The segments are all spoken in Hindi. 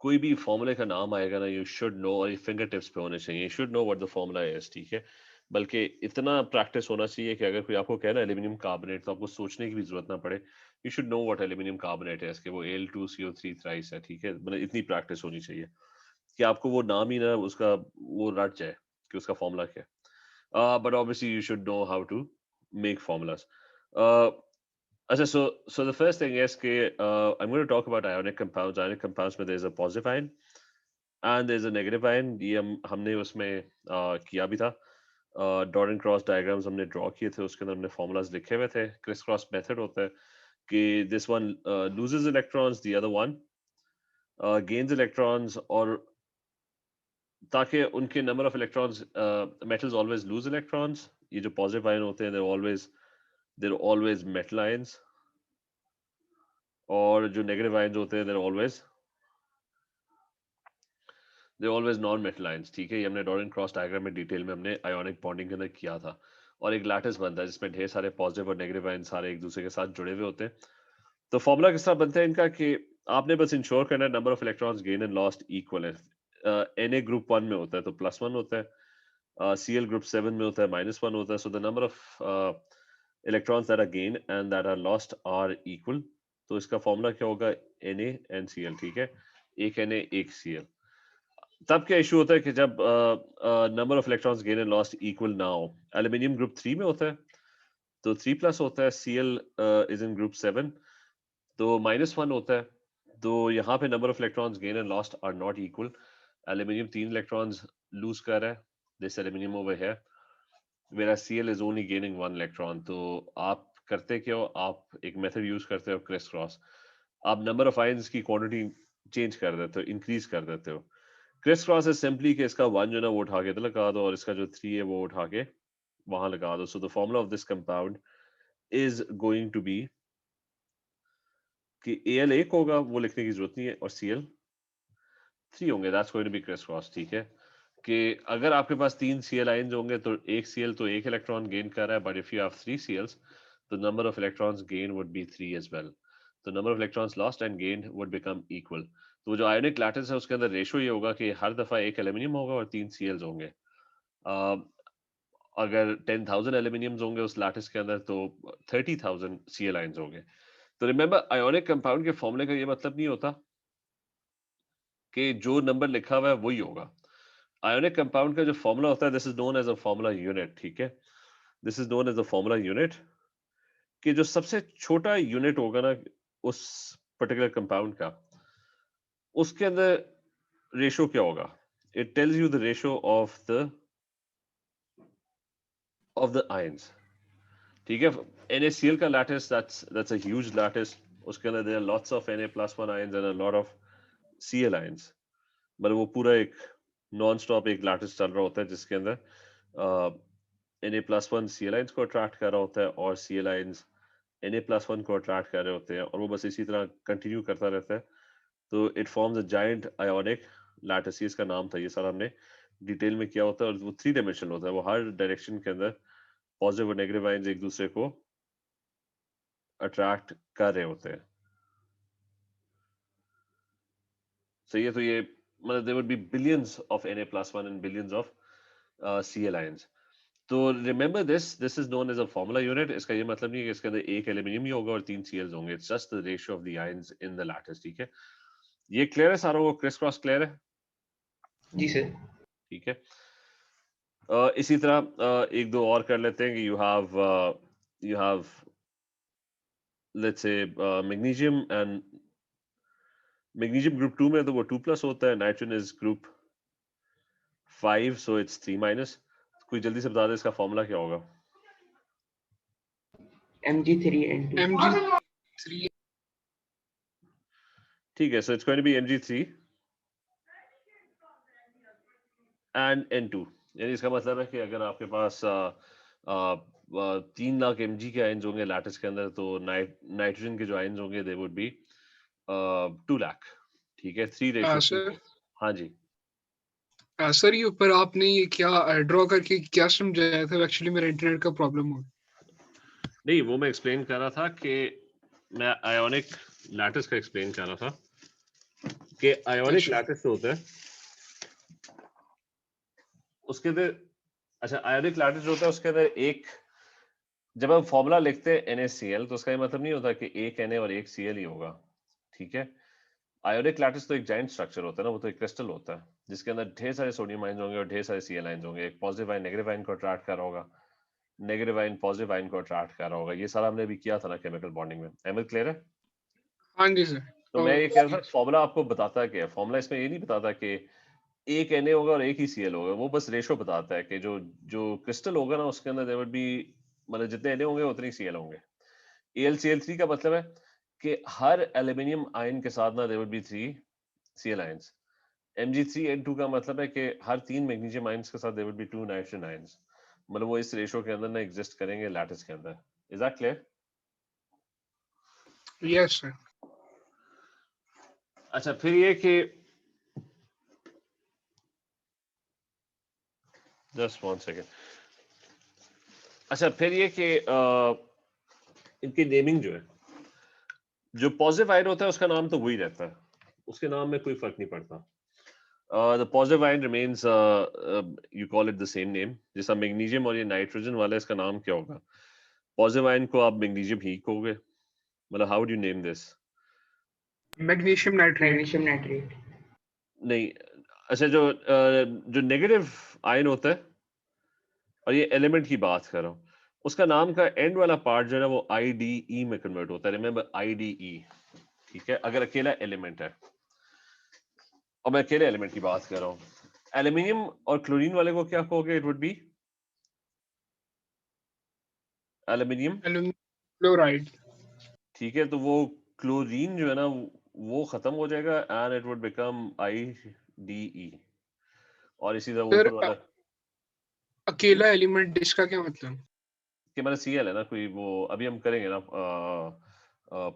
कोई भी फॉर्मूले का नाम आएगा ना, यू शुड नो, और ये फिंगर टिप्स पे होने चाहिए, you should know what the formula is, ठीक है। बल्कि इतना प्रैक्टिस होना चाहिए कि अगर कोई आपको कहे ना एल्यूमिनियम कार्बोनेट, तो आपको सोचने की भी जरूरत ना पड़े। You should know what aluminium carbonate है, इसके वो Al2CO3 थ्राइस है, ठीक है। मतलब इतनी प्रैक्टिस होनी चाहिए कि आपको वो नाम ही ना उसका वो रट जाए कि उसका फॉर्मूला क्या है। But obviously you should know how to make formulas. अच्छा, so the first thing is कि I'm going to talk about ionic compounds. Ionic compounds में there's a positive ion and there's a negative ion. ये हमने उसमें किया भी था। डॉट एंड क्रॉस डायग्राम्स हमने ड्रॉ किए थे, उसके अंदर हमने फॉर्मूलाज लिखे हुए थे। क्रिस क्रॉस मेथड होता है कि this one loses electrons, the other one gains electrons, और ताकि उनके number of electrons, metals always loose electrons. ये जो पॉजिटिव आयन होते हैं they're always मेटल आयंस, और जो नेगेटिव आयंस होते हैं they're always non metal ions, ठीक है। ये हमने डॉट एंड क्रॉस डायग्राम में डिटेल में हमने आयोनिक बॉन्डिंग के अंदर किया था। और एक लैटिस बनता है जिसमें ढेर सारे पॉजिटिव और नेगेटिव आयन सारे एक दूसरे के साथ जुड़े हुए होते हैं। तो फॉर्मूला किस तरह बनता है इनका कि आपने बस इंश्योर करना है number of electrons gain and lost equal है। Na ग्रुप 1 में होता है तो +1 होता है, Cl ग्रुप 7 में होता है -1 होता है। So the number of electrons that are gain and that are lost are equal. तो इसका फॉर्मूला क्या होगा, Na एंड Cl, ठीक है। एक Na एक Cl। तब क्या इशू होता है कि जब number of electrons gain and lost equal ना हो। एल्यूमिनियम ग्रुप 3 में होता है तो 3+ होता है। Cl इज इन ग्रुप 7 तो -1 होता है। तो यहाँ पे number of electrons gain and lost are not equal. Aluminium 3 electrons lose कर रहा है, this aluminium over here, where Cl is only gaining 1 electron. तो आप करते क्या हो, आप एक मेथड यूज करते हो क्रिस क्रॉस। आप नंबर ऑफ आयंस की क्वांटिटी चेंज कर देते हो, इंक्रीज कर देते हो। क्रिस क्रॉस इज सिंपली कि इसका 1 जो है ना वो उठा के इधर लगा दो, और इसका जो 3 है वो उठा के वहां लगा दो। So the formula of this compound is going to be कि Al एक होगा, वो लिखने की जरूरत नहीं है, और Cl 3 होंगे, that's going to be criss cross, ठीक है। कि अगर आपके पास 3 Cl आयंस होंगे तो एक Cl तो एक इलेक्ट्रॉन गेन कर रहा है, but if you have 3 Cls तो number of electrons gain would be 3 as well. तो number of electrons lost and gained would become equal. तो वो जो आयोनिक लैटिस है उसके अंदर रेशो ये होगा कि हर दफा एक एल्यूमिनियम होगा और 3 Cls होंगे। अ, अगर 10,000 एल्यूमिनियम्स होंगे उस लैटिस के अंदर तो 30,000 Cl आयंस होंगे। तो रिमेंबर, आयोनिक कंपाउंड के फॉर्मूले का ये मतलब नहीं होता कि जो नंबर लिखा हुआ है वही होगा। आयोनिक कंपाउंड का जो फॉर्मूला होता है, this is known as a formula unit, ठीक है। This is known as a formula unit, कि जो सबसे छोटा यूनिट होगा ना उस पर्टिकुलर कंपाउंड का, उसके अंदर रेशो क्या होगा। It tells you the ratio of the ions, ठीक है। NaCl का lattice, that's a huge lattice. उसके अंदर there are lots of Na+1 ions and a lot of Cl ions. मतलब वो पूरा एक नॉन स्टॉप एक लैटिस चल रहा होता है जिसके अंदर Na+1 Cl आयंस को अट्रैक्ट कर रहा होता है, और Cl आयंस Na+1 को अट्रैक्ट कर रहे होते हैं, और वो बस इसी तरह कंटिन्यू करता रहता है। तो it forms a giant ionic lattice, इसका नाम था। ये सारा हमने डिटेल में किया होता है, और वो 3 डायमेंशनल होता है। वो हर डायरेक्शन के अंदर पॉजिटिव और नेगेटिव आयंस एक दूसरे को अट्रैक्ट कर रहे होते हैं। सही है। तो ये मतलब there would be billions of Na+1 and billions of Cl ions. तो remember this is known as a formula unit. इसका ये मतलब नहीं है कि इसके अंदर एक एल्यूमिनियम ही होगा और 3 Cls होंगे। It's just the ratio of the ions in the lattice, ठीक है। ये क्लियर है सारा, वो क्रिस क्रॉस क्लियर है, जी सर। ठीक है। इसी तरह एक दो और कर लेते हैं कि you have let's say magnesium, and magnesium group 2 में तो वो 2+ होता है। Nitrogen is group 5 so it's 3-। कोई जल्दी से बता दे इसका फॉर्मूला क्या होगा। Mg3N2। Mg3 ठीक है, so it's going to be Mg3 and N2। यानी इसका मतलब है कि अगर आपके पास 3 लाख Mg के आयंस होंगे लैटिस के अंदर, तो नाइट्रोजन के जो आयंस होंगे दे वुड बी 2 लाख, ठीक है। 3:2। सर हाँ जी। सर ये ऊपर आपने ये क्या ड्रॉ करके क्या समझाया था, एक्चुअली मेरा इंटरनेट का प्रॉब्लम हो। नहीं, वो मैं एक्सप्लेन कर रहा था कि मैं आयोनिक लैटिस का एक्सप्लेन कर रहा था कि आयोनिक अच्छा। लैटिस जो होता है उसके अंदर, अच्छा आयोनिक लैटिस जो होता है उसके अंदर एक, जब हम फॉर्मूला लिखते हैं NaCl तो उसका ये मतलब नहीं होता कि एक Na और एक Cl ही होगा, ठीक है। आयोनिक लैटिस तो एक जाइंट स्ट्रक्चर होता है ना, वो तो एक क्रिस्टल होता है जिसके अंदर ढेर सारे सोडियम आयंस होंगे और ढेर सारे Cl आयंस होंगे। एक पॉजिटिव आयन नेगेटिव आयन को अट्रैक्ट कर रहा होगा, नेगेटिव आयन पॉजिटिव आयन को अट्रैक्ट कर रहा होगा। ये सारा हमने भी किया था ना केमिकल बॉन्डिंग में। अहमद क्लियर है? हाँ जी सर। तो मैं ये कह रहा था फॉर्मूला आपको बताता है क्या है? फॉर्मूला इसमें ये नहीं बताता कि एक Na होगा और एक ही Cl होगा, वो बस रेशो बताता है कि जो जो क्रिस्टल होगा ना उसके अंदर देयर वुड बी, मतलब जितने Na होंगे उतने ही Cl होंगे। AlCl3 का मतलब है कि हर एल्यूमिनियम आयन के साथ ना there would be 3 Cl ions. Mg3N2 का मतलब है कि हर 3 मैग्नीशियम आयंस के साथ there would be 2 nitrogen ions. मतलब वो इस रेशो के अंदर ना एग्जिस्ट करेंगे लैटिस के अंदर। Is that clear? Yes sir. अच्छा फिर ये कि जस्ट वन सेकेंड, अच्छा फिर ये कि इनकी नेमिंग जो है, जो पॉजिटिव आयन होता है उसका नाम तो वही रहता है, उसके नाम में कोई फर्क नहीं पड़ता। The positive ion remains, you call it the same name. जैसा मैग्नीशियम और ये नाइट्रोजन वाला है, इसका नाम क्या होगा? पॉजिटिव आयन को आप मैग्नीशियम ही कहोगे, मतलब how do you name this? Magnesium nitrate. Magnesium nitrate. नहीं, अच्छा जो नेगेटिव आयन होता है और ये एलिमेंट की बात कर रहा हूँ, उसका नाम का एंड वाला पार्ट जो है ना वो IDE में कन्वर्ट होता है। रिमेंबर IDE, ठीक है, अगर अकेला एलिमेंट है। और मैं अकेले एलिमेंट की बात कर रहा हूँ। एल्यूमिनियम और क्लोरीन वाले को क्या कहोगे? It would be aluminium, chloride. ठीक है। तो वो क्लोरीन जो है ना वो खत्म हो जाएगा and it would become IDE। और इसी तरह सर ऊपर वाला अकेला एलिमेंट इसका क्या मतलब? कि मतलब Cl है ना कोई, वो अभी हम करेंगे ना,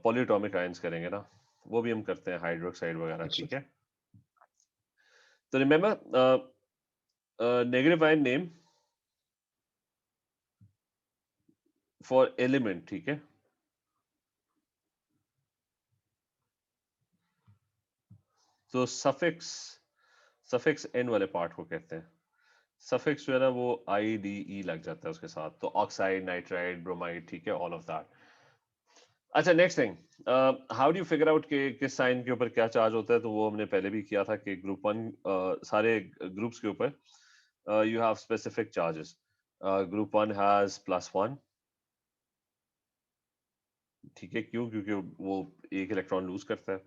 पॉलीएटॉमिक आयंस करेंगे ना, वो भी हम करते हैं, हाइड्रोक्साइड वगैरह, अच्छा। ठीक है। तो remember negative ion name for element, ठीक है। तो सफिक्स एन वाले पार्ट को कहते हैं। सफिक्स जो है ना वो IDE लग जाता है उसके साथ, तो ऑक्साइड, नाइट्राइड, ब्रोमाइड, ठीक है, ऑल ऑफ दैट। अच्छा next thing, how do you figure out कि किस साइन के ऊपर क्या चार्ज होता है? तो वो हमने पहले भी किया था कि ग्रुप 1 सारे ग्रुप्स के ऊपर you have specific charges. Group 1 has +1, ठीक है, क्यों? क्योंकि वो एक इलेक्ट्रॉन लूज करता है।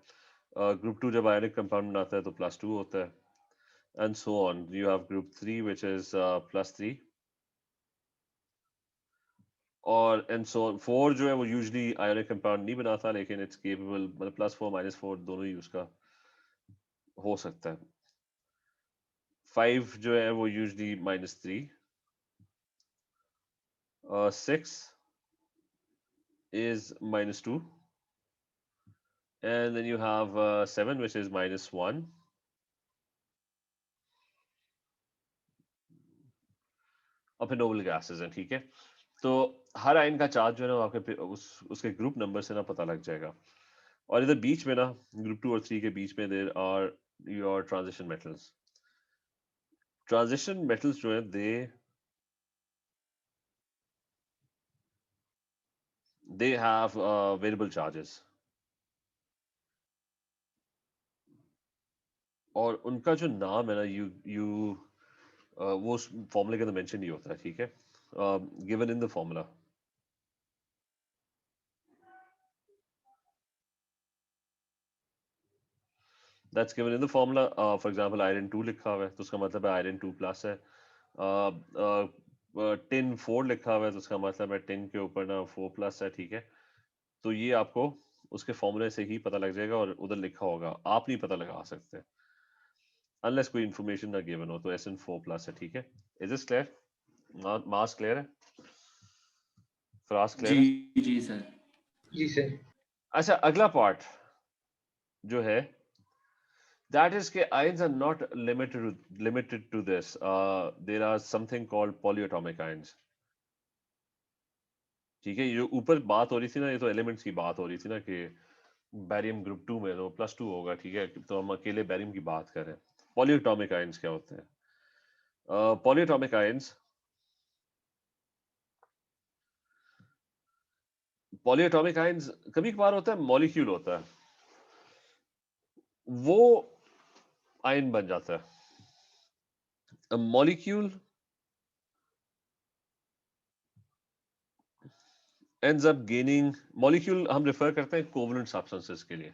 ग्रुप 2 जब आयनिक कंपाउंड बनाता है तो +2 होता है, and so on. You have group 3 which is +3, और and so on. 4 जो है वो usually ionic compound नहीं बनाता, लेकिन it's capable, मतलब +4 -4 दोनों ही उसका हो सकता है। 5 जो है वो usually -3, 6 is -2, and then you have 7 which is -1, और फिर नोबल गैसेस हैं, ठीक है। तो हर आयन का चार्ज जो है ना वो आपके उसके ग्रुप नंबर से ना पता लग जाएगा। और इधर बीच में ना ग्रुप 2 और 3 के बीच में there are your transition metals. Transition metals जो है दे हैव वेरिएबल चार्जेस, और उनका जो नाम है ना यू यू वो उस फॉर्मूले के अंदर मेंशन नहीं होता है, ठीक है, given in the formula. That's given in the formula. For example iron 2 लिखा हुआ है तो उसका मतलब है आयरन 2 प्लस है। टिन 4 लिखा हुआ है तो उसका मतलब है टिन के ऊपर ना 4 प्लस है, ठीक है। तो ये आपको उसके फॉर्मूले से ही पता लग जाएगा, और उधर लिखा होगा, आप नहीं पता लगा सकते अनलेस कोई इन्फॉर्मेशन ना गिवन हो। तो SN4+ है, ठीक है। Is this clear? Mass clear है? फ्रास क्लियर जी है? जी सर। जी सर। अच्छा अगला पार्ट जो है that is कि ions are not limited to this. There are something called polyatomic ions, ठीक है। ये ऊपर बात हो रही थी ना, ये तो एलिमेंट्स की बात हो रही थी ना कि बैरियम ग्रुप 2 में तो +2 होगा, ठीक है, तो हम अकेले बैरियम की बात कर रहे हैं। पॉलीएटॉमिक आयंस क्या होते हैं? पॉलीएटॉमिक आयंस कभी कभार होता है, मॉलिक्यूल होता है, वो आयन बन जाता है। Molecule ends up gaining, molecule हम रेफर करते हैं कोवलेंट सब्सटेंसेस के लिए।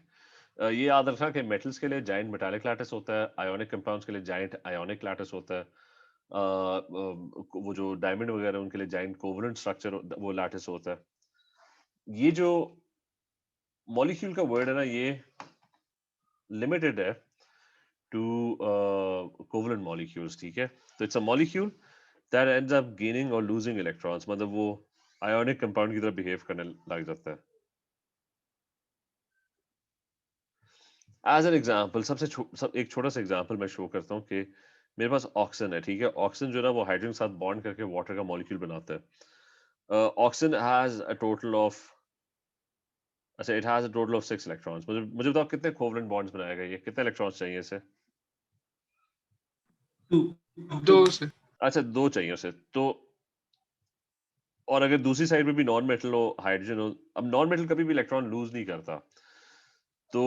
ये याद रखना कि मेटल्स के लिए जाइंट मेटालिक लैटिस होता है, आयोनिक कंपाउंड्स के लिए जाइंट आयोनिक लैटिस होता है, वो जो डायमंड वगैरह उनके लिए जाइंट कोवलेंट स्ट्रक्चर वो लैटिस होता है। ये जो मॉलिक्यूल का वर्ड है ना, ये लिमिटेड है टू कोवलेंट मॉलिक्यूल्स, ठीक है। तो it's a molecule that ends up gaining और लूजिंग इलेक्ट्रॉन्स, मतलब वो आयोनिक कंपाउंड की तरह बिहेव करने लग जाता है। एज एन एग्जाम्पल, एक छोटा सा एग्जाम्पल मैं शो करता हूँ कि मेरे पास ऑक्सीजन है, ठीक है। ऑक्सीजन जो है ना, वो हाइड्रोजन के साथ बॉन्ड करके वाटर का मॉलिक्यूल बनाता है। Oxygen has a total of, अच्छा, it has a total of 6 electrons. मुझे बताओ कितने कोवलेंट बॉन्ड्स बनाए गए, ये कितने इलेक्ट्रॉन्स चाहिए इसे? 2 2 से। अच्छा, 2 चाहिए उसे तो। और अगर दूसरी साइड पे भी नॉन मेटल हो, हाइड्रोजन हो, अब नॉन मेटल कभी भी इलेक्ट्रॉन लूज नहीं करता, तो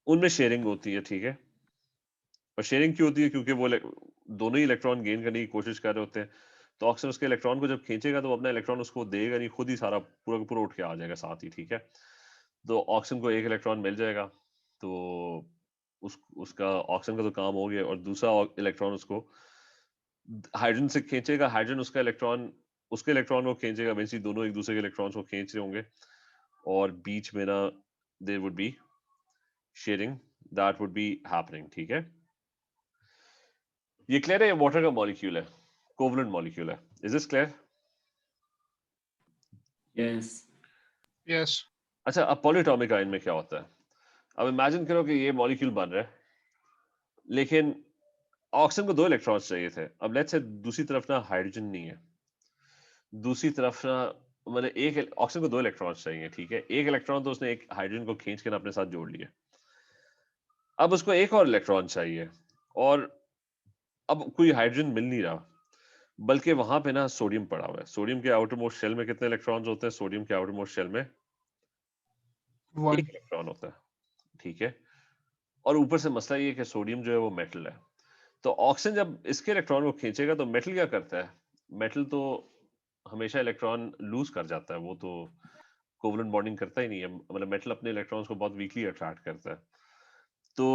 उनमें शेयरिंग होती है, ठीक है। और शेयरिंग क्यों होती है? क्योंकि वो दोनों ही इलेक्ट्रॉन गेन करने की कोशिश कर रहे होते हैं। तो ऑक्सीजन उसके इलेक्ट्रॉन को जब खींचेगा तो वो अपना इलेक्ट्रॉन उसको देगा नहीं, खुद ही सारा पूरा का पूरा उठ के आ जाएगा साथ ही, ठीक है। तो ऑक्सीजन को एक इलेक्ट्रॉन मिल जाएगा, तो उसका ऑक्सीजन का तो काम हो गया, और दूसरा इलेक्ट्रॉन उसको हाइड्रोजन से खींचेगा, हाइड्रोजन उसके इलेक्ट्रॉन को खींचेगा, बेसिकली दोनों एक दूसरे के इलेक्ट्रॉन्स को खींच रहे होंगे, और बीच में ना there would be sharing that would be happening, ठीक है। ये क्लियर है? ये वाटर का मॉलिक्यूल है, कोवलेंट मॉलिक्यूल है। Is this clear? Yes yes. अच्छा, अब पॉलीएटॉमिक आयन में क्या होता है? अब इमेजिन करो कि ये मॉलिक्यूल बन रहा है, लेकिन ऑक्सीजन को 2 इलेक्ट्रॉन्स चाहिए थे। अब लेट्स से दूसरी तरफ ना हाइड्रोजन नहीं है, दूसरी तरफ ना, मतलब एक ऑक्सीजन को 2 इलेक्ट्रॉन्स चाहिए, ठीक है। एक इलेक्ट्रॉन तो उसने एक हाइड्रोजन को खींच के ना अपने साथ जोड़ लिया, अब उसको एक और इलेक्ट्रॉन चाहिए, और अब कोई हाइड्रोजन मिल नहीं रहा, बल्कि वहां पे ना सोडियम पड़ा हुआ है। सोडियम के आउटर मोस्ट शेल में कितने इलेक्ट्रॉन्स होते हैं? सोडियम के आउटर मोस्ट शेल में 1। एक इलेक्ट्रॉन होता है, ठीक है। और ऊपर से मसला ये है कि सोडियम जो है वो मेटल है, तो ऑक्सीजन जब इसके इलेक्ट्रॉन को खींचेगा तो मेटल क्या करता है? मेटल तो हमेशा इलेक्ट्रॉन लूज कर जाता है, वो तो कोवलेंट बॉन्डिंग करता ही नहीं है, मतलब मेटल अपने इलेक्ट्रॉन्स को बहुत वीकली अट्रैक्ट करता है। तो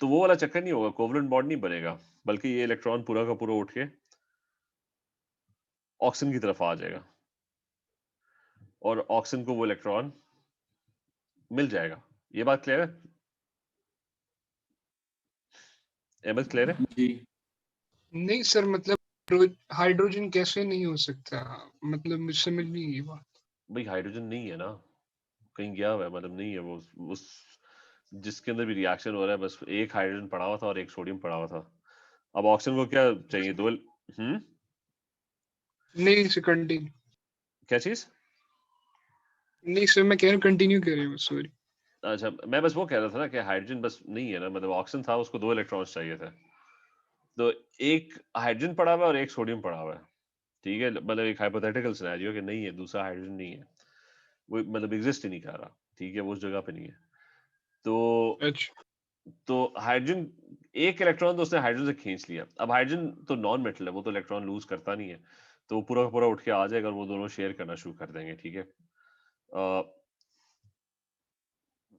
वो वाला चक्कर नहीं होगा, कोवलेंट बॉन्ड नहीं बनेगा, बल्कि ये इलेक्ट्रॉन पूरा का पूरा उठ के ऑक्सीजन की तरफ आ जाएगा, और ऑक्सीजन को वो इलेक्ट्रॉन मिल जाएगा। ये बात क्लियर है? अहमद, क्लियर है? जी नहीं सर, मतलब हाइड्रोजन कैसे नहीं हो सकता? मतलब मुझसे मिल नहीं ये बात। भाई हाइड्रोजन नहीं है ना, कहीं गया हुआ है, मतलब नहीं है वो, उस जिसके अंदर भी रिएक्शन हो रहा है, बस एक हाइड्रोजन पड़ा हुआ था और एक सोडियम पड़ा हुआ था। अब ऑक्सीजन को क्या चाहिए? दो नहीं सर, कंटिन्यू। क्या चीज? नहीं सर, मैं कह रहा हूँ कंटिन्यू करिए, सॉरी। अच्छा, मैं बस वो कह रहा था ना कि हाइड्रोजन बस नहीं है ना, मतलब ऑक्सीजन था, उसको 2 इलेक्ट्रॉन्स चाहिए थे, तो एक हाइड्रोजन पड़ा हुआ है और एक सोडियम पड़ा हुआ है, ठीक है। मतलब एक हाइपोथेटिकल सिनेरियो कि नहीं है, दूसरा हाइड्रोजन नहीं है, वो मतलब एग्जिस्ट ही नहीं कर रहा, ठीक है, वो उस जगह पे नहीं है। तो अच्छा। हाइड्रोजन, एक इलेक्ट्रॉन तो उसने हाइड्रोजन से खींच लिया। अब हाइड्रोजन तो नॉन मेटल है, वो तो इलेक्ट्रॉन लूज करता नहीं है, तो वो पूरा का पूरा उठ के आ जाएगा और वो दोनों शेयर करना शुरू कर देंगे, ठीक है। अ,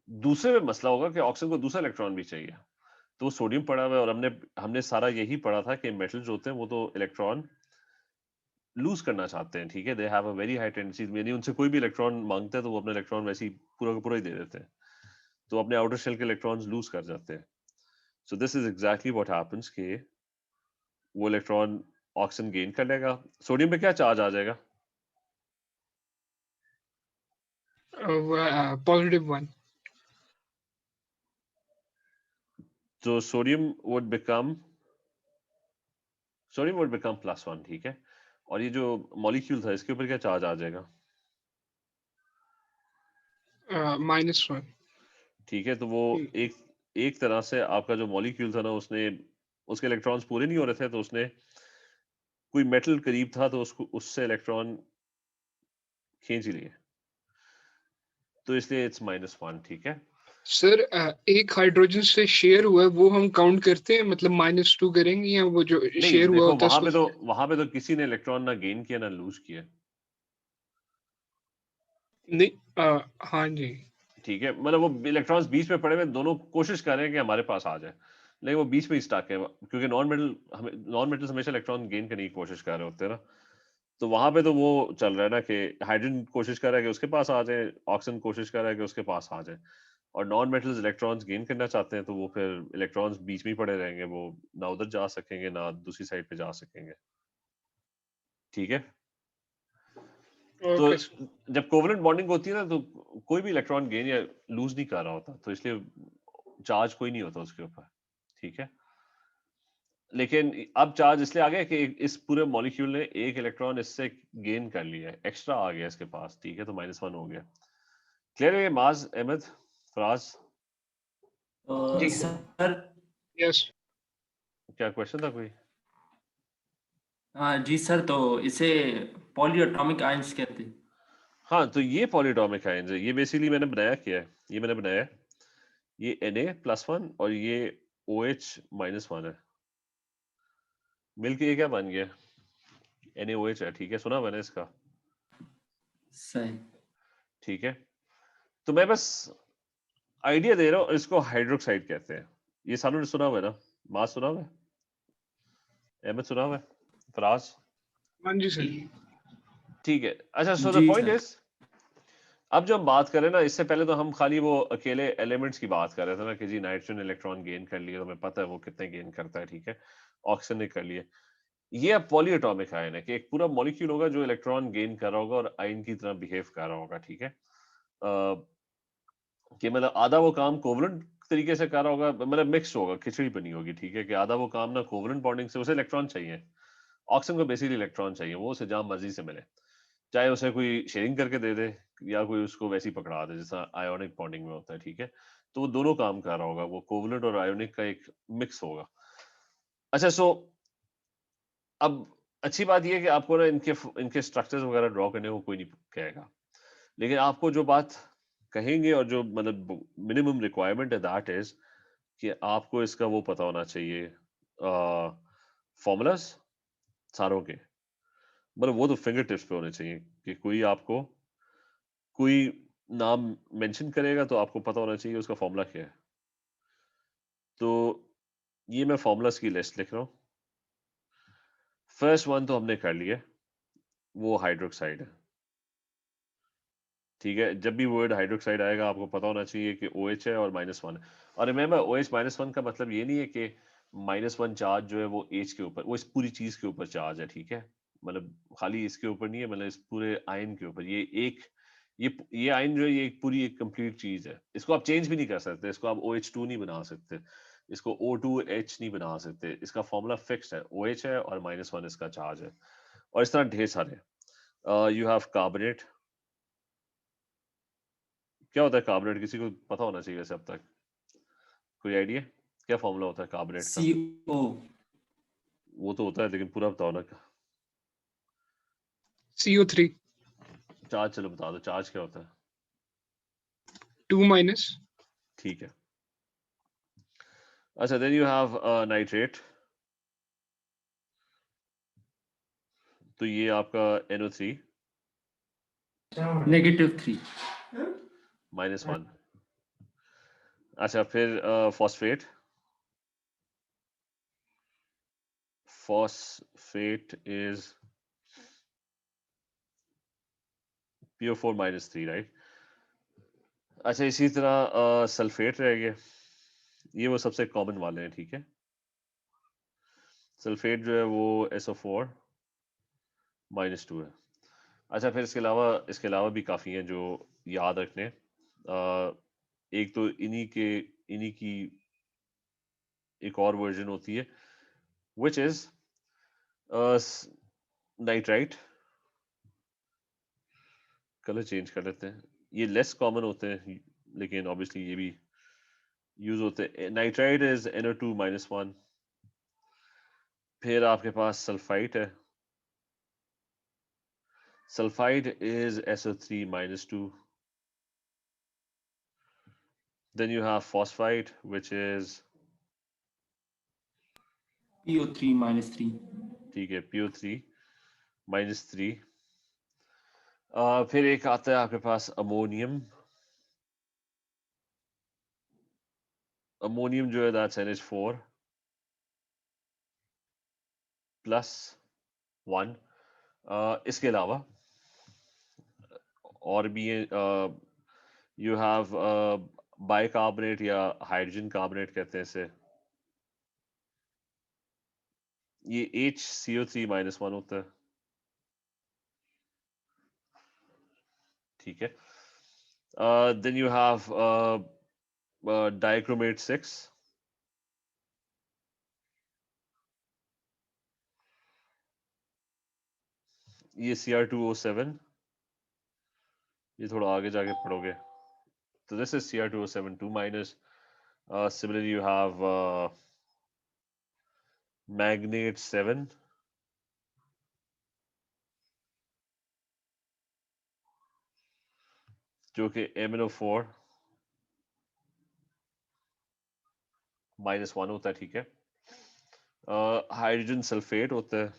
दूसरे में मसला होगा कि ऑक्सीजन को दूसरा इलेक्ट्रॉन भी चाहिए, तो वो सोडियम पड़ा हुआ है, और हमने हमने सारा यही पढ़ा था कि मेटल जो होते हैं वो तो इलेक्ट्रॉन लूज करना चाहते हैं, ठीक है। They have a very high tendency, यानी उनसे कोई भी इलेक्ट्रॉन मांगते हैं तो वो अपना इलेक्ट्रॉन वैसे ही पूरा का पूरा ही दे देते हैं, तो अपने आउटर शेल के इलेक्ट्रॉन्स लूज कर जाते हैं। So this is exactly what happens कि वो इलेक्ट्रॉन ऑक्सीजन गेन कर लेगा। सोडियम पे क्या चार्ज आ जाएगा? +1। तो सोडियम वुड बिकम +1, ठीक है। और ये जो मॉलिक्यूल था इसके ऊपर क्या चार्ज आ जाएगा? -1। ठीक है, तो वो एक एक तरह से आपका जो मॉलिक्यूल था ना, उसने उसके इलेक्ट्रॉन्स पूरे नहीं हो रहे थे, तो उसने कोई मेटल करीब था तो उसको उससे इलेक्ट्रॉन खींच लिए, तो इसलिए इट्स -1। ठीक है, सर एक हाइड्रोजन से शेयर हुआ है वो हम काउंट करते हैं, मतलब -2 करेंगे, या वो जो नहीं शेयर हुआ देखो, होता है उसको? वहां पे तो किसी ने इलेक्ट्रॉन ना गेन किया ना लूज किया। नहीं, हाँ जी। ठीक है, मतलब वो इलेक्ट्रॉन्स बीच में पड़े हुए, दोनों कोशिश कर रहे हैं कि हमारे पास आ जाए, लेकिन वो बीच में ही स्टक है, क्योंकि नॉन मेटल्स हमेशा इलेक्ट्रॉन गेन करने की कोशिश कर रहे होते हैं ना। तो वहां पे तो वो चल रहा है ना कि हाइड्रोजन कोशिश कर रहा है कि उसके पास आ जाए, ऑक्सीजन कोशिश कर रहा है कि उसके पास आ जाए, और नॉन मेटल्स इलेक्ट्रॉन्स गेन करना चाहते हैं, तो वो फिर इलेक्ट्रॉन्स बीच में ही पड़े रहेंगे, वो ना उधर जा सकेंगे ना दूसरी साइड पे जा सकेंगे। ठीक है, तो ओके सर। जब कोवलेंट बॉन्डिंग होती है ना, तो कोई भी इलेक्ट्रॉन गेन या लूज नहीं कर रहा होता, तो इसलिए चार्ज कोई नहीं होता उसके ऊपर। ठीक है, लेकिन अब चार्ज इसलिए आ गया कि इस पूरे मॉलिक्यूल ने एक इलेक्ट्रॉन इससे गेन कर लिया है, एक्स्ट्रा आ गया इसके पास। ठीक है, तो -1 हो गया। क्लियर है ये माज, अहमद, फराज? जी सर। Sir, yes. क्या क्वेश्चन था कोई? हाँ जी सर, तो इसे पॉलीएटॉमिक आयंस कहते हैं। हाँ, तो ये पॉलीएटॉमिक आयंस है, ये बेसिकली मैंने बनाया क्या है, ये मैंने बनाया है, ये Na+1 और ये OH-1 है, मिलके ये क्या बन गया, NaOH है। ठीक है, सुना मैंने इसका। सही। ठीक है, तो मैं बस आइडिया दे रहा हूँ, इसको हाइड्रोक्साइड कहते हैं। ये सालों ने सुना हुआ है ना, मास सुना हुआ है, अहमद सुना हुआ है, फराज? हाँ जी सर। ठीक है, अच्छा, so the G point sir. Is, अब जो हम बात करें ना, इससे पहले तो हम खाली वो अकेले एलिमेंट्स की बात कर रहे थे ना, कि जी नाइट्रोजन इलेक्ट्रॉन गेन कर लिए, तो हमें पता है वो कितने गेन करता है। ठीक है, ऑक्सीजन ने कर लिए। ये अब पॉलीएटॉमिक आयन है कि एक पूरा मॉलिक्यूल होगा जो इलेक्ट्रॉन गेन कर रहा होगा और आयन की तरह बिहेव कर रहा होगा। ठीक है, कि मतलब आधा वो काम कोवलेंट तरीके से कर रहा होगा, मतलब मिक्स होगा, खिचड़ी बनी होगी। ठीक है, कि आधा वो काम ना कोवलेंट बॉन्डिंग से, उसे इलेक्ट्रॉन चाहिए, ऑक्सीजन को बेसिकली इलेक्ट्रॉन चाहिए, वो उसे जहां मर्जी से मिले, चाहे उसे कोई शेयरिंग करके दे दे या कोई उसको वैसे ही पकड़ा दे, जैसा आयोनिक बॉन्डिंग में होता है। ठीक है, तो वो दोनों काम कर रहा होगा, वो कोवलेंट और आयोनिक का एक मिक्स होगा। अच्छा, सो अब अच्छी बात यह है कि आपको ना इनके इनके स्ट्रक्चर्स वगैरह ड्रॉ करने को कोई नहीं कहेगा, लेकिन आपको जो बात कहेंगे और जो मतलब मिनिमम रिक्वायरमेंट है, दैट इज कि आपको इसका वो पता होना चाहिए, फॉर्मूलाज सारों के, मतलब वो तो फिंगर टिप्स पे होने चाहिए, कि कोई आपको कोई नाम मेंशन करेगा तो आपको पता होना चाहिए उसका फॉर्मूला क्या है। तो ये मैं फॉर्मूलाज की लिस्ट लिख रहा हूँ। फर्स्ट वन तो हमने कर लिया, वो हाइड्रोक्साइड है। ठीक है, जब भी वर्ड हाइड्रोक्साइड आएगा आपको पता होना चाहिए कि OH है और -1 है। और रिमेंबर, OH-1 का मतलब ये नहीं है कि -1 चार्ज जो है वो H के ऊपर, वो इस पूरी चीज के ऊपर चार्ज है। ठीक है, मतलब खाली इसके ऊपर नहीं है, मतलब इस पूरे आयन के ऊपर, ये एक ये आयन जो है, ये एक पूरी एक कंप्लीट चीज है, इसको आप चेंज भी नहीं कर सकते, इसको आप OH2 नहीं बना सकते, इसको O2H नहीं बना सकते, इसका फॉर्मूला फिक्स्ड है, OH है और -1 इसका चार्ज है। और इस तरह ढेर सारे, यू हैव कार्बोनेट। क्या होता है कार्बोनेट, किसी को पता होना चाहिए वैसे अब तक, कोई आइडिया क्या फॉर्मूला होता है कार्बोनेट का? CO। वो तो होता है, लेकिन पूरा बताओ ना। CO3। चार्ज चलो बता दो, चार्ज क्या होता है? 2-। ठीक है, अच्छा, देन यू हैव नाइट्रेट, तो ये आपका NO3 -3। -1। अच्छा, फिर phosphate, phosphate is PO4 -3, right? अच्छा, इसी तरह सल्फेट रह गया, ये वो सबसे कॉमन वाले हैं। ठीक है, सल्फेट जो है वो SO4 -2 है। अच्छा, फिर इसके अलावा भी काफ़ी हैं जो याद रखने। एक तो इन्हीं की एक और वर्जन होती है, which is nitrite. Colour change कर लेते हैं, ये लेस कॉमन होते हैं लेकिन ऑब्वियसली ये भी यूज होते हैं। Nitride is NO2-1। फिर आपके पास सल्फाइट है, sulphide is SO3-2। Then you have phosphite, which is PO3-3 ठीक है PO3-3। फिर एक आता है आपके पास अमोनियम। अमोनियम जो है that's NH4+1। इसके अलावा और भी यू हैव बाइकार्बोनेट या हाइड्रोजन कार्बोनेट कहते हैं इसे। ये HCO3-1 होता है, ठीक है। Then you have dichromate 6। ये Cr2O7, ये थोड़ा आगे जाके पढ़ोगे तो this is Cr2O7 2-। Similarly you have magnate 7, जो कि MnO4-1 होता है, ठीक है। हाइड्रोजन सल्फेट होता है,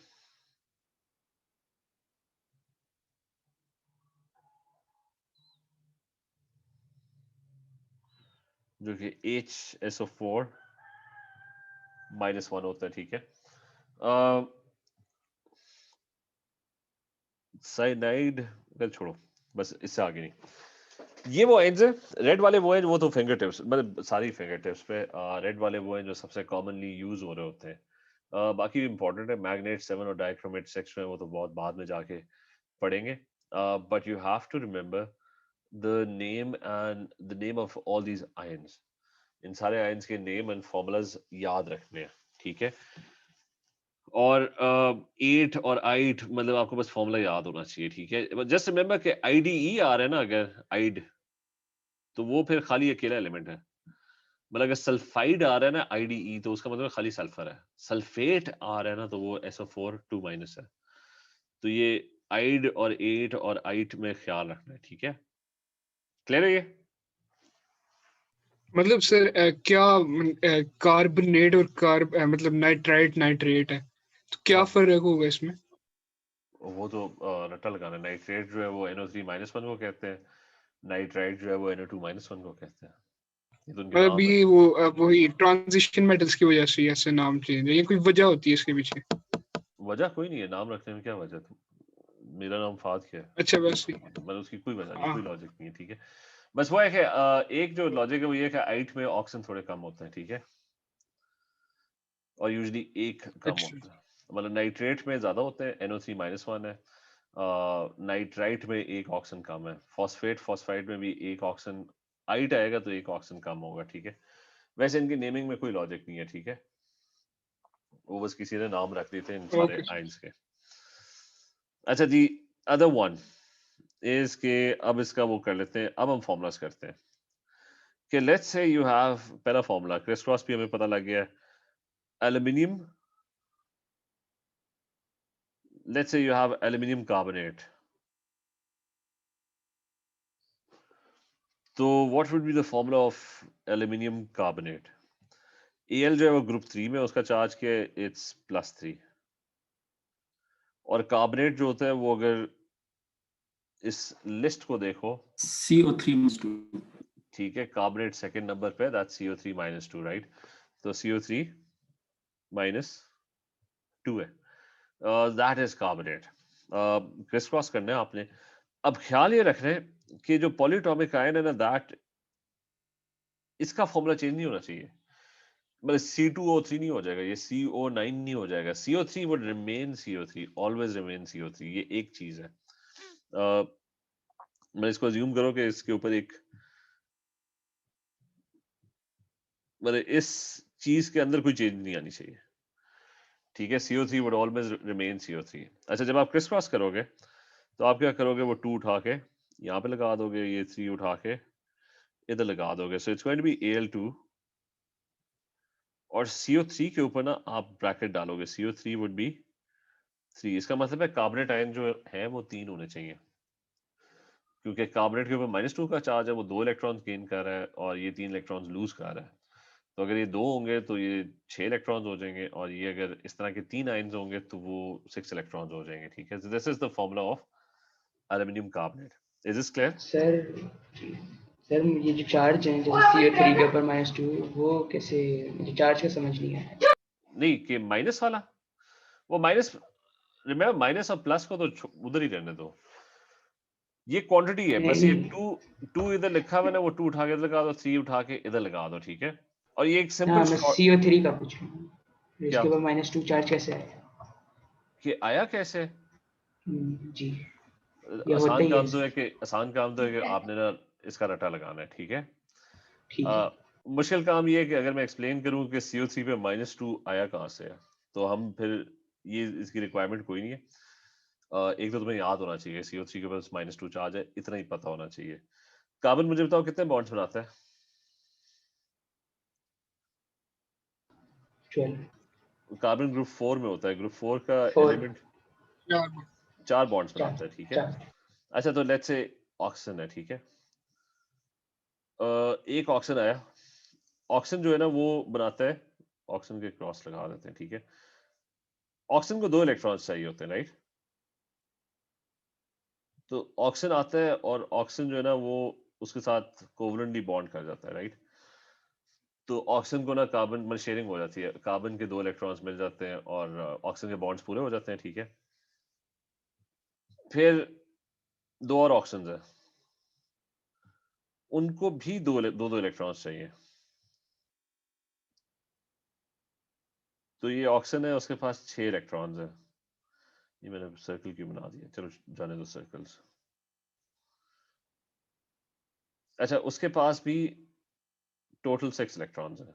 जो कि HSO4-1 होता है, ठीक है। साइनाइड का छोड़ो, बस इससे आगे नहीं। ये वो एंड्स है, रेड वाले वो हैं वो तो फिंगर टिप्स, मतलब सारी फिंगर टिप्स पे रेड वाले वो हैं जो सबसे कॉमनली यूज हो रहे होते हैं। बाकी भी इंपॉर्टेंट है, मैग्नेट 7 और डाइक्रोमेट 6 में वो तो बहुत बाद में जाके पढ़ेंगे। But you have to remember the name of all these ions. इन सारे आयंस के नेम एंड फॉर्मूलाज याद रखने हैं, ठीक है। और 8 और 8 मतलब आपको बस फॉर्मूला याद होना चाहिए, ठीक है। जस्ट रिमेंबर कि IDE आ रहा है ना, अगर आइड तो वो फिर खाली अकेला एलिमेंट है। मतलब अगर सल्फाइड आ रहा है ना IDE तो उसका मतलब खाली सल्फर है। सल्फेट आ रहा है ना तो वो SO4 2- है। तो ये आइड और 8 और 8 में ख्याल रखना है, ठीक है। क्लियर है ये? मतलब सर क्या कार्बोनेट और मतलब नाइट्राइट नाइट्रेट है, तो क्या हाँ, फर्क होगा इसमें? वो तो रट्टा लगाना। नाइट्रेट जो है वो NO3-1 को कहते हैं, नाइट्राइट जो है वो NO2-1 को कहते हैं। ये तो उनके मतलब नाम है। ये वो वही ट्रांजिशन मेटल्स की वजह से ऐसे नाम चेंज है, ये कोई वजह होती है इसके पीछे? वजह कोई नहीं है, नाम रखने में क्या वजह। मेरा नाम फाद क्या है, अच्छा बस मतलब उसकी कोई वजह नहीं, हाँ। कोई लॉजिक नहीं है, ठीक है। बस वो है कि एक जो लॉजिक है वो ये है कि आइट में ऑक्सीजन थोड़े कम होते हैं, ठीक है, और यूजली एक कम अच्छा होता है। मतलब नाइट्रेट में ज्यादा होते हैं, NO3-1 है। नाइट्राइट में एक ऑक्सीजन कम है। फॉस्फेट फॉस्फाइड में भी एक ऑक्सीजन, आइट आएगा तो एक ऑक्सीजन कम होगा, ठीक है। वैसे इनकी नेमिंग में कोई लॉजिक नहीं है, ठीक है। वो बस किसी ने नाम रख दिए थे इन सारे ओके। आइंस के। अच्छा जी, अदर वन इज के अब इसका वो कर लेते हैं, अब हम फॉर्मूलाज करते हैं कि लेट्स से यू हैव पहला फॉर्मूला क्रिस क्रॉस भी हमें पता लग गया है। Aluminium, let's say you have aluminium carbonate, तो what would be the formula of aluminium carbonate? Al जो है वो ग्रुप 3 में, उसका चार्ज क्या है? इट्स +3। और कार्बोनेट जो होता है वो अगर इस लिस्ट को देखो, CO3-2 ठीक है, कार्बोनेट सेकंड नंबर पे, दैट्स CO3-2, राइट। तो CO3-2 है, that is carbonate. Criss cross करना है आपने। अब ख्याल ये रख रहे हैं कि जो पॉलीटॉमिक आयन है ना, दैट इसका फॉर्मूला चेंज नहीं होना चाहिए। मतलब C2O3 नहीं हो जाएगा, ये CO9 नहीं हो जाएगा। CO3 would remain CO3, always remain CO3। ये एक चीज है। मैं इसको अज्यूम करो कि इसके ऊपर एक, मतलब इस चीज के अंदर कोई चेंज नहीं आनी चाहिए, ठीक है। CO3 would always remain CO3। अच्छा, जब आप क्रिस क्रॉस करोगे तो आप क्या करोगे, वो 2 उठा के यहाँ पे लगा दोगे, ये 3 उठा के इधर लगा दोगे, so it's going to be Al2 और CO3 के ऊपर ना आप ब्रैकेट डालोगे, CO3 वुड बी 3। इसका मतलब है कार्बोनेट आयन जो है वो 3 होने चाहिए, क्योंकि कार्बोनेट के ऊपर -2 का चार्ज है, वो 2 इलेक्ट्रॉन्स गेन कर रहा है और ये 3 इलेक्ट्रॉन्स लूज कर रहा है। तो अगर ये 2 होंगे तो ये 6 इलेक्ट्रॉन्स हो जाएंगे, और ये अगर इस तरह के 3 आयन्स होंगे तो वो 6 इलेक्ट्रॉन्स हो जाएंगे। ठीक है, this is the formula of aluminium carbonate. Is this clear? Sir sir ये जो चार्ज है जैसे CO3 के ऊपर -2, वो कैसे, मुझे चार्ज का समझ नहीं आया। नहीं कि माइनस वाला, वो माइनस, रिमेंबर माइनस और प्लस को तो उधर ही रहने दो, ये क्वांटिटी है बस। ये नहीं, 2 इधर लिखा हुआ है ना, वो 2 उठा के इधर लगा दो, 3 उठा के इधर लगा दो। ठीक है, और ये एक हाँ सिंपल मैं CO3 का पूछ रहा हूँ, क्या इसके ऊपर -2 चार्ज कैसे आया? कि आया कैसे। जी, ये होता आसान ही है काम तो है सर। कि आपने ना इसका रटा लगाना है। ठीक है, ठीक है। मुश्किल काम ये है कि अगर मैं एक्सप्लेन करूं कि CO3 पे -2 आया कहाँ से है, तो हम फिर ये इसकी रिक्वायरमेंट कोई नहीं है। एक तो तुम्हें याद होना चाहिए CO3 के पास -2 चार्ज है, इतना ही पता होना चाहिए। कार्बन मुझे बताओ कितने बॉन्ड्स बनाता है? 12 कार्बन ग्रुप 4 में होता है, ग्रुप 4 का 4 एलिमेंट यार 4 बॉन्ड्स 4 बनाता है। ठीक है, 4 अच्छा तो लेट्स से ऑक्सीजन है। ठीक है, एक ऑक्सीजन आया, ऑक्सीजन जो है ना वो बनाता है, ऑक्सीजन के क्रॉस लगा देते हैं। ठीक है, ऑक्सीजन को 2 इलेक्ट्रॉन्स चाहिए होते हैं, राइट? तो ऑक्सीजन आता है और ऑक्सीजन जो है ना वो उसके साथ कोवलेंटली बॉन्ड कर जाता है, राइट? तो ऑक्सीजन को ना कार्बन में शेयरिंग हो जाती है, कार्बन के 2 इलेक्ट्रॉन्स मिल जाते हैं और ऑक्सीजन के बॉन्ड्स पूरे हो जाते हैं। ठीक है, फिर 2 और ऑक्सीजन है, उनको भी दो दो इलेक्ट्रॉन्स चाहिए। तो ये ऑक्सीजन है, उसके पास 6 इलेक्ट्रॉन्स है। ये मैंने सर्कल क्यों बना दिया, चलो जाने दो सर्कल्स। अच्छा, उसके पास भी टोटल 6 इलेक्ट्रॉन्स है।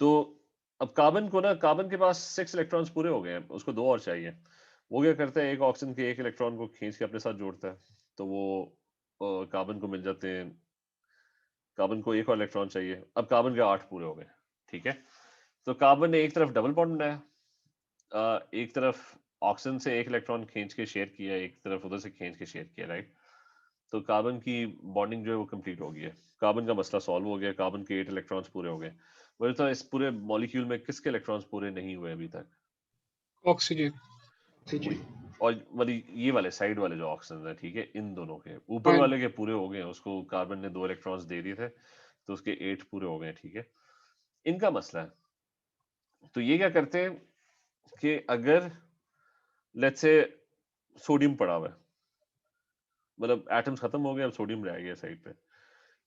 तो अब कार्बन को ना, कार्बन के पास 6 इलेक्ट्रॉन्स पूरे हो गए हैं, उसको 2 और चाहिए। वो क्या करता है, एक ऑक्सीजन के 1 इलेक्ट्रॉन को खींच के अपने साथ जोड़ता है, तो वो कार्बन को मिल जाते हैं, कार्बन को 1 और इलेक्ट्रॉन चाहिए। अब कार्बन के 8 पूरे हो गए। ठीक है, तो कार्बन ने एक तरफ डबल बॉन्ड बनाया, एक तरफ ऑक्सीजन से 1 इलेक्ट्रॉन खींच के शेयर किया, एक तरफ उधर से खींच के शेयर किया, राइट? तो कार्बन की बॉन्डिंग जो है वो कंप्लीट हो गई है, कार्बन का मसला सॉल्व हो गया, कार्बन के 8 इलेक्ट्रॉन्स पूरे हो गए। मुझे तो इस पूरे मॉलिक्यूल में किसके इलेक्ट्रॉन्स पूरे नहीं हुए अभी तक? ऑक्सीजन। वही, और वाली ये वाले साइड वाले जो ऑक्सीजन है, ठीक है, इन दोनों के ऊपर हाँ वाले के पूरे हो गए, उसको कार्बन ने 2 इलेक्ट्रॉन्स दे दिए थे, तो उसके 8 पूरे हो गए। ठीक है, इनका मसला है। तो ये क्या करते हैं कि अगर लेट्स से सोडियम पड़ा हुआ है, मतलब एटम्स खत्म हो गए, अब सोडियम रह गया साइड पे,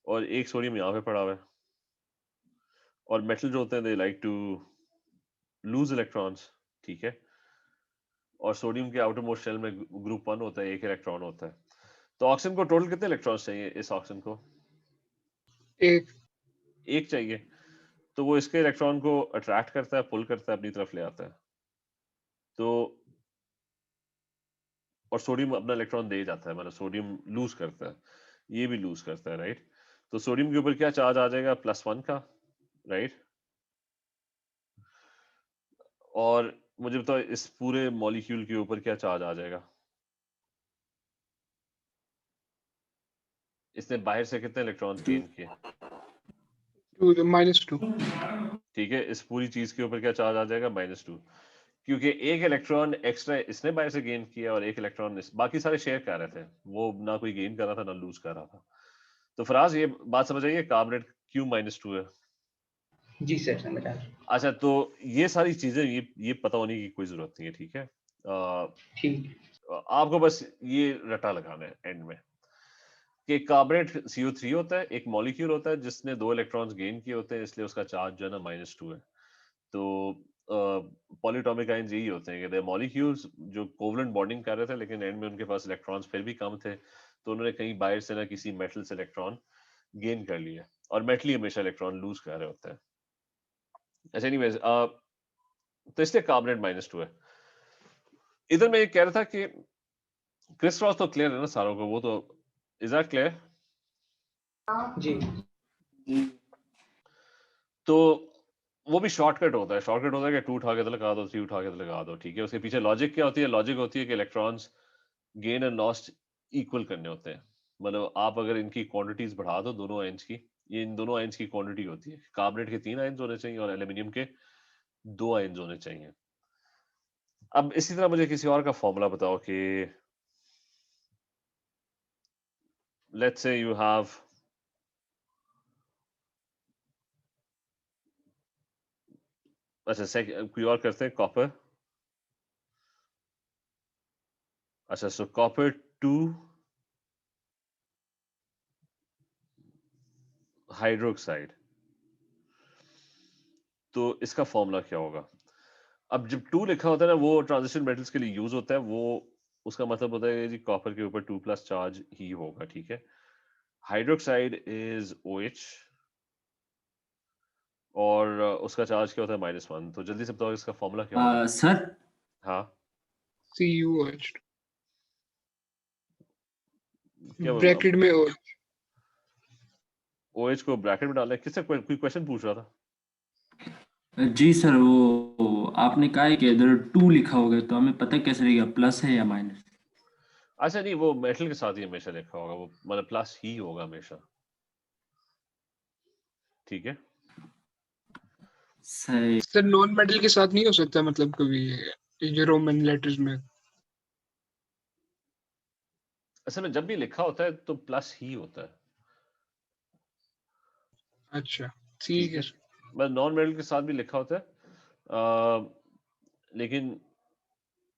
और एक सोडियम यहाँ पे पड़ा हुआ है, और मेटल जो होते हैं they like to lose electrons. ठीक है, और सोडियम के आउटर मोस्ट शेल में ग्रुप 1 होता है, 1 इलेक्ट्रॉन होता है। तो ऑक्सीजन को टोटल कितने इलेक्ट्रॉन्स चाहिए? इस ऑक्सीजन को एक। 1 चाहिए, तो वो इसके इलेक्ट्रॉन को अट्रैक्ट करता है, पुल करता है, अपनी तरफ ले आता है। तो और सोडियम अपना इलेक्ट्रॉन दे जाता है, मतलब सोडियम लूज करता है, ये भी लूज करता है, राइट? तो सोडियम के ऊपर क्या चार्ज आ जाएगा? +1 का, राइट? और मुझे बताओ इस पूरे मॉलिक्यूल के ऊपर क्या चार्ज आ जाएगा? इसने बाहर से कितने इलेक्ट्रॉन्स गेन किए? -2। ठीक है, इस पूरी चीज के ऊपर क्या चार्ज आ जाएगा? -2, क्योंकि एक इलेक्ट्रॉन एक्स्ट्रा इसने बाहर से गेन किया और एक इलेक्ट्रॉन बाकी सारे शेयर कर रहे थे, वो ना कोई गेन कर रहा था ना लूज कर रहा था। तो फराज ये बात समझ आइए, कार्बोनेट क्यों -2 है? जी सर, समझ आ गया। अच्छा, तो ये सारी चीजें ये पता होने की कोई जरूरत नहीं है। ठीक है, ठीक। आपको बस ये रटा लगाना है एंड में कि कार्बोनेट CO3 होता है, एक मॉलिक्यूल होता है जिसने 2 इलेक्ट्रॉन्स गेन किए होते हैं, इसलिए उसका चार्ज जो है ना -2 है। तो पॉलीटॉमिक आयन्स यही होते हैं कि मॉलिक्यूल्स जो कोवलेंट बॉन्डिंग कर रहे थे, लेकिन एंड में उनके पास इलेक्ट्रॉन्स फिर भी कम थे, तो उन्होंने कहीं बाहर से ना किसी मेटल से इलेक्ट्रॉन गेन कर लिया, और मेटल ही हमेशा इलेक्ट्रॉन लूज कर रहे होते हैं। अच्छा, एनीवेज, तो इसलिए कार्बोनेट -2 है। इधर मैं ये कह रहा था कि क्रिस क्रॉस तो क्लियर है ना सारों को, वो तो इज दैट क्लियर? जी तो वो भी शॉर्टकट होता है, शॉर्टकट होता है कि 2 उठा के तो लगा दो, 3 उठा के तो लगा दो, ठीक है। उसके पीछे लॉजिक क्या होती है? लॉजिक होती है कि electrons gain and lost equal करने होते हैं। मतलब आप अगर इनकी क्वांटिटीज बढ़ा दो दोनों आयंस की, ये इन दोनों आयंस की क्वांटिटी होती है। कार्बोनेट के 3 आयंस होने चाहिए और एल्यूमिनियम के 2 आयंस होने चाहिए। अब इसी तरह मुझे किसी और का फॉर्मूला बताओ कि लेट्स से यू हैव, अच्छा कोई और करते हैं, कॉपर। अच्छा सो कॉपर 2 हाइड्रोक्साइड, तो इसका फॉर्मूला क्या होगा? अब जब 2 लिखा होता है ना, वो ट्रांजिशन मेटल्स के लिए यूज होता है। वो उसका मतलब होता है कि जी कॉपर के ऊपर 2 प्लस चार्ज ही होगा, ठीक है। हाइड्रोक्साइड इज OH और उसका चार्ज क्या होता है -1। तो जल्दी से बताओ इसका फॉर्मूला क्या होगा? सर हाँ, CuH क्या ब्रैकेट में और OH को ब्रैकेट में डालना है? किससे कोई क्वेश्चन पूछ रहा था? जी सर, वो आपने कहा है कि इधर 2 लिखा होगा, तो हमें पता कैसे रहेगा प्लस है या माइनस? अच्छा नहीं, वो मेटल के साथ ही हमेशा लिखा होगा, वो मतलब प्लस ही होगा हमेशा, ठीक है। सही। सर नॉन मेटल के साथ नहीं हो सकता मतलब कभी ये रोमन लेटर्स में? असल में जब भी लिखा होता है तो प्लस ही होता है, अच्छा ठीक ठीक है है। सर। बस नॉन मेटल के साथ भी लिखा होता है, लेकिन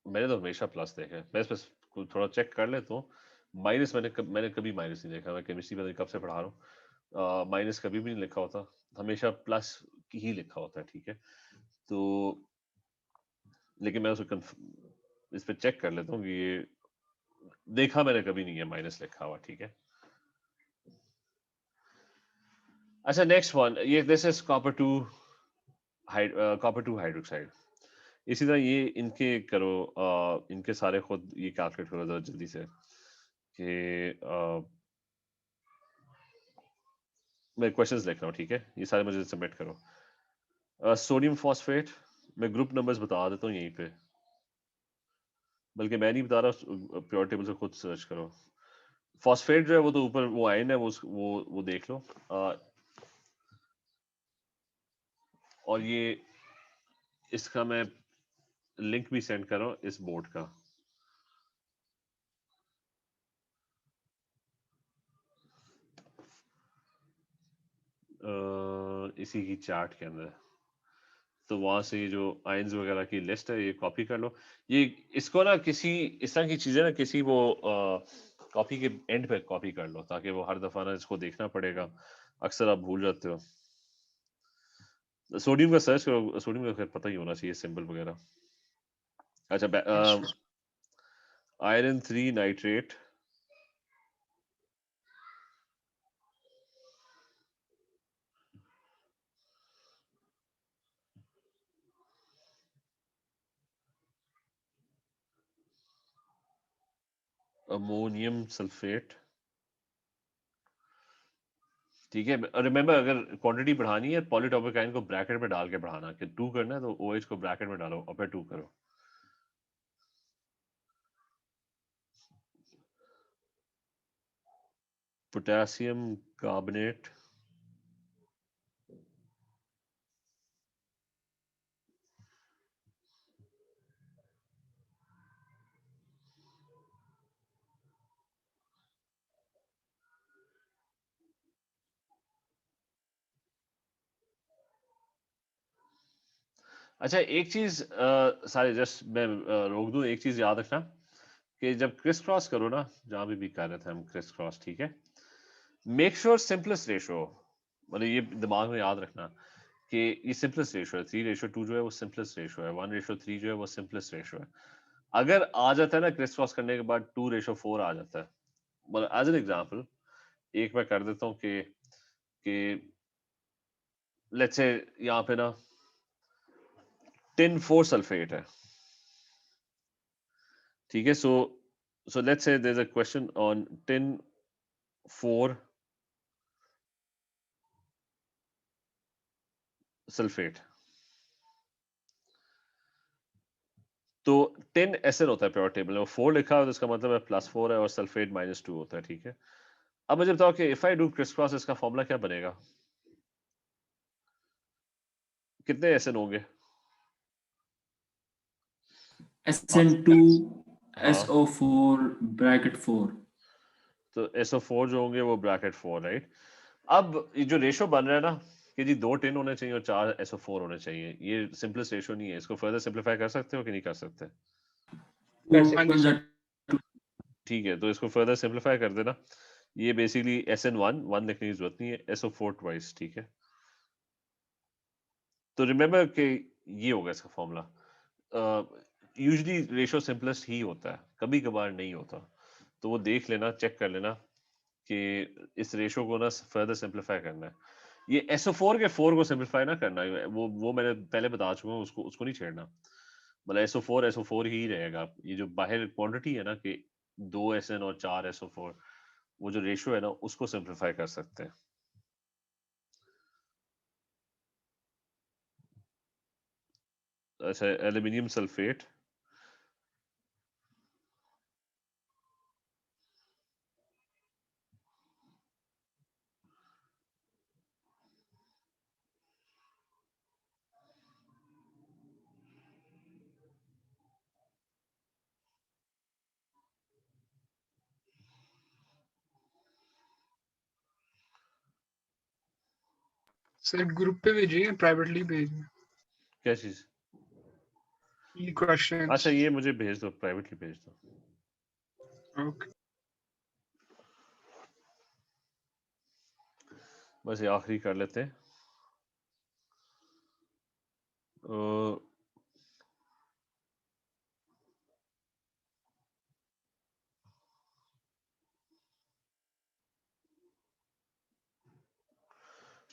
मैंने तो हमेशा प्लस देखा है। मैं बस थोड़ा चेक कर लेता हूँ। माइनस मैंने कभी माइनस नहीं देखा। मैं केमिस्ट्री में कब से पढ़ा रहा हूँ, माइनस कभी भी नहीं लिखा होता, हमेशा प्लस ही लिखा होता है, ठीक है। तो लेकिन मैं उसको इस पे चेक कर लेता हूँ कि ये देखा मैंने कभी नहीं है माइनस लिखा हुआ, ठीक है। अच्छा नेक्स्ट वन, ये दिस इज कॉपर 2 हाइड्रोक्साइड। इसी तरह ये इनके करो, इनके सारे खुद ये कैलकुलेट करो जरा जल्दी से कि मैं क्वेश्चंस लिख रहा हूँ, ठीक है। ये सारे मुझे सबमिट करो। सोडियम फॉस्फेट, मैं ग्रुप नंबर्स बता देता हूँ यहीं पे, बल्कि मैं नहीं बता रहा, प्योर टेबल से खुद सर्च करो। फॉस्फेट जो है वो तो ऊपर वो आयन है, वो देख लो। और ये इसका मैं लिंक भी सेंड कर रहा हूँ इस बोर्ड का। इसी की चार्ट के अंदर, तो वहां से जो आयंस वगैरह की लिस्ट है ये कॉपी कर लो। ये इसको ना किसी इस तरह की चीजें ना किसी वो कॉपी के एंड पे कॉपी कर लो, ताकि वो हर दफा ना इसको देखना पड़ेगा, अक्सर आप भूल जाते हो। सोडियम का सर्च करो, सोडियम का खैर पता ही होना चाहिए सिंबल वगैरह। अच्छा, अच्छा आयरन 3 नाइट्रेट, अमोनियम सल्फेट, ठीक है। रिमेंबर अगर क्वांटिटी बढ़ानी है पॉलीटॉपिक आयन को ब्रैकेट में डाल के बढ़ाना, कि 2 करना है तो OH को ब्रैकेट में डालो और फिर 2 करो। पोटेशियम कार्बोनेट, अच्छा एक चीज सारे जस्ट मैं रोक दूं, एक चीज याद रखना कि जब क्रिस क्रॉस करो ना, जहां भी कर रहे थे हम क्रिस क्रॉस, ठीक है, मेक श्योर सिंपलेस्ट रेशो, मतलब ये दिमाग में याद रखना कि ये सिंपलेस्ट रेशो है। 3:2 जो है वो सिंपलेस्ट रेशो है, 1:3 जो है वो सिंपलेस्ट रेशो है। अगर आ जाता है ना क्रिस क्रॉस करने के बाद 2:4 आ जाता है, मतलब एज एन एग्जांपल एक मैं कर देता हूँ कि लेट्स से यहाँ पे ना टिन 4 सल्फेट है, ठीक है। सो So let's say there's a question on tin 4 sulphate. तो 10 SN होता है प्योर टेबल में, वो 4 लिखा है तो इसका मतलब है +4 है और सल्फेट -2 होता है, ठीक है। अब मुझे बताओ कि if I do criss cross इसका फॉर्मूला क्या बनेगा? कितने SN होंगे? SN2 हाँ SO4 ब्रैकेट 4। तो SO4 जो होंगे वो ब्रैकेट 4, राइट। अब ये जो रेशो बन रहा है ना कि जी 2 10 होने चाहिए और 4 SO4 होने चाहिए, ये सिंपलेस्ट रेशो नहीं है। इसको फर्दर सिंपलीफाई कर सकते हो कि नहीं कर सकते? कर 2 सकते हाँ जी वन सर। जा ठीक है, तो इसको फर्दर सिंपलीफाई कर देना। ये बेसिकली SN1 1 लिखने की जरूरत नहीं है, SO4 ट्वाइस, ठीक है। तो रिमेंबर कि ये होगा इसका फॉर्मूला। यूजुअली रेशो सिंपलेस्ट ही होता है, कभी कभार नहीं होता। तो वो देख लेना, चेक कर लेना कि इस रेशो को ना फर्दर सिंपलीफाई करना है। ये SO4 के 4 को सिंपलीफाई ना करना है, वो मैंने पहले बता चुका हूँ, उसको उसको नहीं छेड़ना। मतलब SO4 ही रहेगा। ये जो बाहर क्वांटिटी है ना कि 2 SN और 4 SO4, वो जो रेशो है ना उसको सिंपलीफाई कर सकते हैं। अच्छा, एल्यूमिनियम सल्फेट सर ग्रुप पे भेजिए, प्राइवेटली भेजिए क्या चीज? ये क्वेश्चंस। अच्छा, ये मुझे भेज दो, प्राइवेटली भेज दो। ओके बस ये आखिरी कर लेते हैं।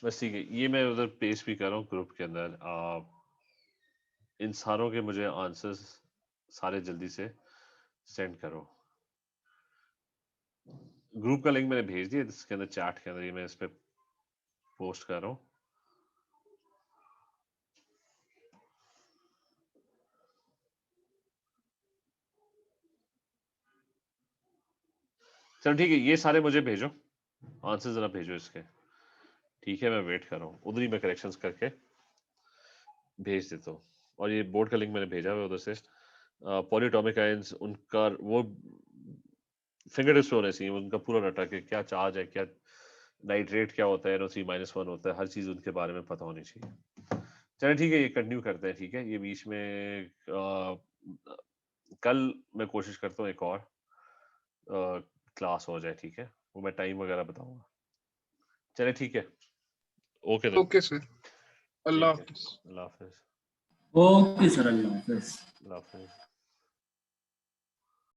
बस ठीक है, ये मैं उधर पेस्ट भी कर रहा हूँ ग्रुप के अंदर। इन सारों के मुझे आंसर्स सारे जल्दी से सेंड करो। ग्रुप का लिंक मैंने भेज दिया, इसके अंदर चैट के अंदर, ये मैं इस पे पोस्ट कर रहा हूँ। चलो ठीक है, ये सारे मुझे भेजो, आंसर जरा भेजो इसके। ठीक है, मैं वेट कर रहा हूँ, उधर ही मैं करेक्शंस करके भेज देता हूँ। और ये बोर्ड का लिंक मैंने भेजा हुआ है उधर से। पॉलीएटॉमिक आयंस, उनका वो फिंगर टिप्स पे होने चाहिए, उनका पूरा डाटा कि क्या चार्ज है, क्या नाइट्रेट क्या होता है, NO3-1 होता है, हर चीज उनके बारे में पता होनी चाहिए। चलिए ठीक है, ये कंटिन्यू करते हैं। ठीक है, ये बीच में कल मैं कोशिश करता हूँ एक और क्लास हो जाए, ठीक है, वो मैं टाइम वगैरह बताऊंगा। चलिए ठीक है, ओके देन, ओके सर, अल्लाह ठीक है, हाफिज। अल्लाह हाफिज। ओके सर, अल्लाह हाफिज। अल्लाह हाफिज।